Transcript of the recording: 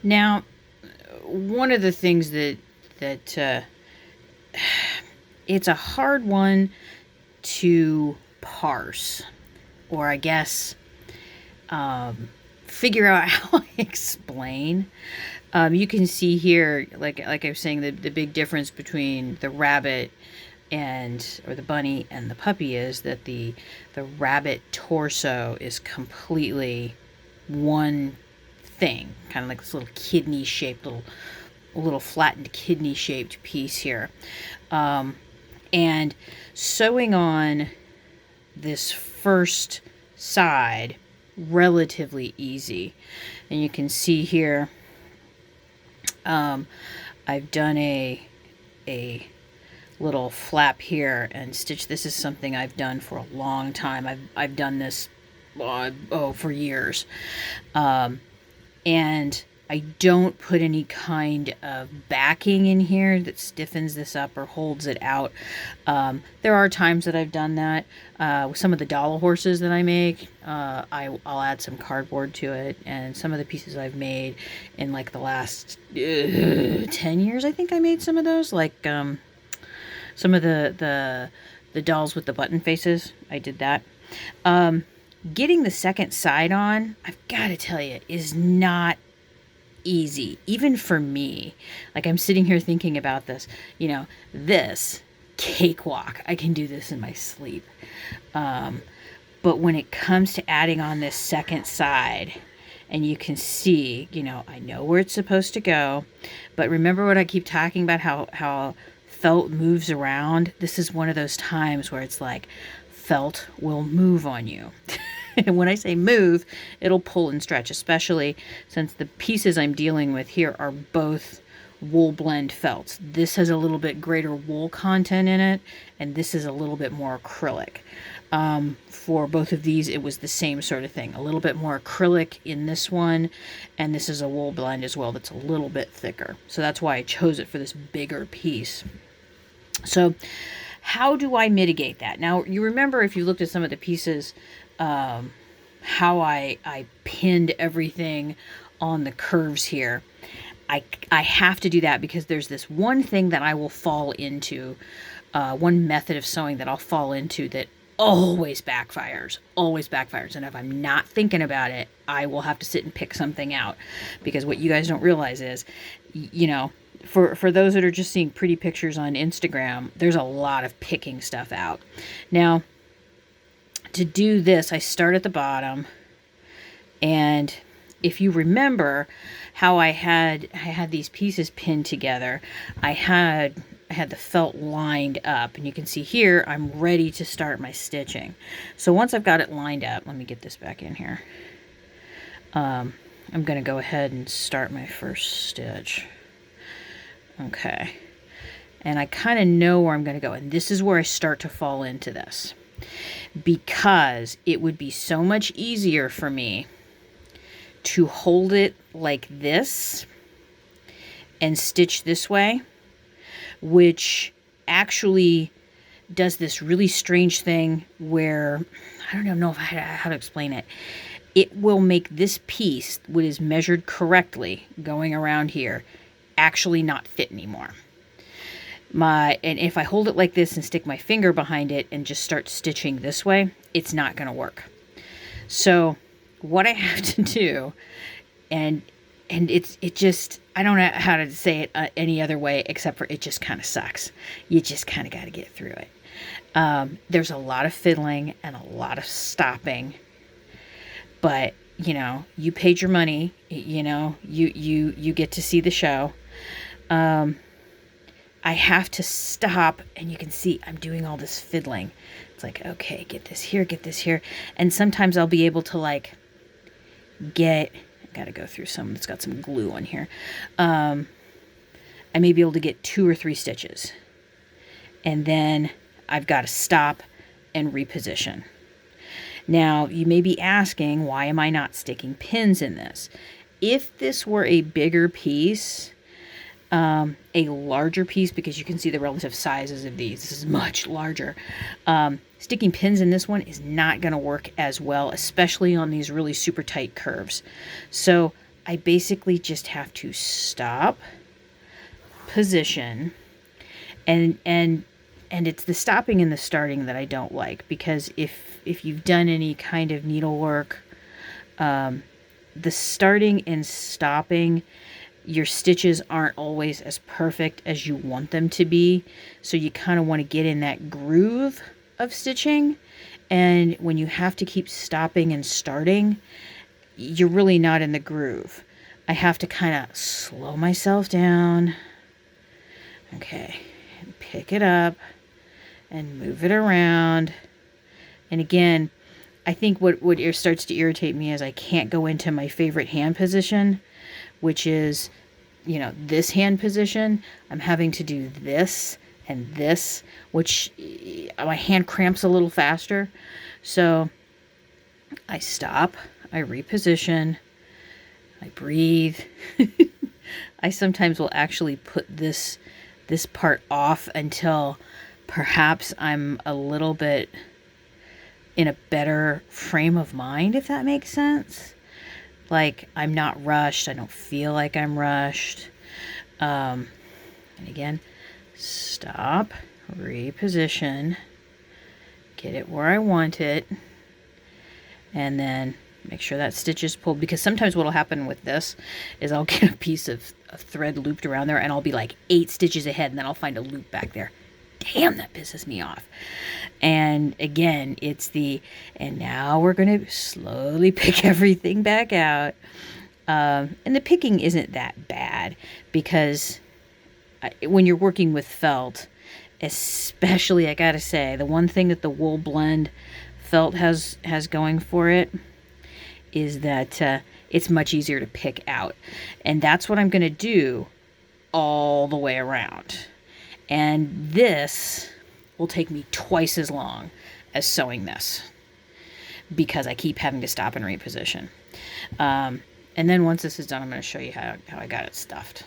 Now, one of the things that it's a hard one to parse, or I guess figure out how I explain. You can see here, like I was saying, the big difference between the rabbit or the bunny and the puppy is that the rabbit torso is completely one thing, kind of like this little kidney shaped little flattened kidney shaped piece here. And sewing on this first side, relatively easy. And you can see here, I've done a little flap here and stitch. This is something I've done for a long time. I've done this for years. And I don't put any kind of backing in here that stiffens this up or holds it out. There are times that I've done that. With some of the doll horses that I make, I'll add some cardboard to it. And some of the pieces I've made in like the last 10 years, I think I made some of those. Like some of the dolls with the button faces, I did that. Getting the second side on, I've got to tell you, is not easy, even for me. Like, I'm sitting here thinking about this, this cakewalk. I can do this in my sleep. But when it comes to adding on this second side, and you can see, I know where it's supposed to go, but remember what I keep talking about, how felt moves around. This is one of those times where it's like felt will move on you. And when I say move, it'll pull and stretch, especially since the pieces I'm dealing with here are both wool blend felts. This has a little bit greater wool content in it, and this is a little bit more acrylic. For both of these, it was the same sort of thing. A little bit more acrylic in this one, and this is a wool blend as well that's a little bit thicker. So that's why I chose it for this bigger piece. So how do I mitigate that? Now, you remember if you looked at some of the pieces, how I pinned everything on the curves here. I have to do that because there's this one thing that I will fall into, one method of sewing that I'll fall into that always backfires. And if I'm not thinking about it, I will have to sit and pick something out, because what you guys don't realize is, for those that are just seeing pretty pictures on Instagram, there's a lot of picking stuff out. Now, to do this, I start at the bottom, and if you remember how I had these pieces pinned together, I had the felt lined up, and you can see here I'm ready to start my stitching. So once I've got it lined up, let me get this back in here. I'm going to go ahead and start my first stitch. Okay, and I kind of know where I'm going to go, and this is where I start to fall into this, because it would be so much easier for me to hold it like this and stitch this way, which actually does this really strange thing where, I don't even know how to explain it. It will make this piece, what is measured correctly going around here, actually not fit anymore. And if I hold it like this and stick my finger behind it and just start stitching this way, it's not going to work. So what I have to do, and it just, I don't know how to say it any other way except for it just kind of sucks. You just kind of got to get through it. There's a lot of fiddling and a lot of stopping, but you paid your money, you get to see the show. I have to stop, and you can see I'm doing all this fiddling. It's like, okay, get this here. And sometimes I'll be able to I got to go through some, it's got some glue on here. I may be able to get 2 or 3 stitches. And then I've got to stop and reposition. Now, you may be asking, why am I not sticking pins in this? If this were a bigger piece, a larger piece, because you can see the relative sizes of these, this is much larger. Sticking pins in this one is not going to work as well, especially on these really super tight curves. So I basically just have to stop, position, and it's the stopping and the starting that I don't like, because if you've done any kind of needlework, the starting and stopping, your stitches aren't always as perfect as you want them to be. So you kind of want to get in that groove of stitching. And when you have to keep stopping and starting, you're really not in the groove. I have to kind of slow myself down. Okay, and pick it up and move it around. And again, I think what starts to irritate me is I can't go into my favorite hand position, which is, this hand position. I'm having to do this and this, which my hand cramps a little faster. So I stop, I reposition, I breathe. I sometimes will actually put this part off until perhaps I'm a little bit in a better frame of mind, if that makes sense. Like, I'm not rushed. I don't feel like I'm rushed. And again, stop, reposition, get it where I want it, and then make sure that stitch is pulled, because sometimes what will happen with this is I'll get a piece of thread looped around there and I'll be like 8 stitches ahead, and then I'll find a loop back there. Damn, that pisses me off. And again, and now we're going to slowly pick everything back out. And the picking isn't that bad, because when you're working with felt, especially, I gotta say, the one thing that the wool blend felt has going for it is that it's much easier to pick out. And that's what I'm going to do all the way around. And this will take me twice as long as sewing this, because I keep having to stop and reposition. And then once this is done, I'm going to show you how I got it stuffed.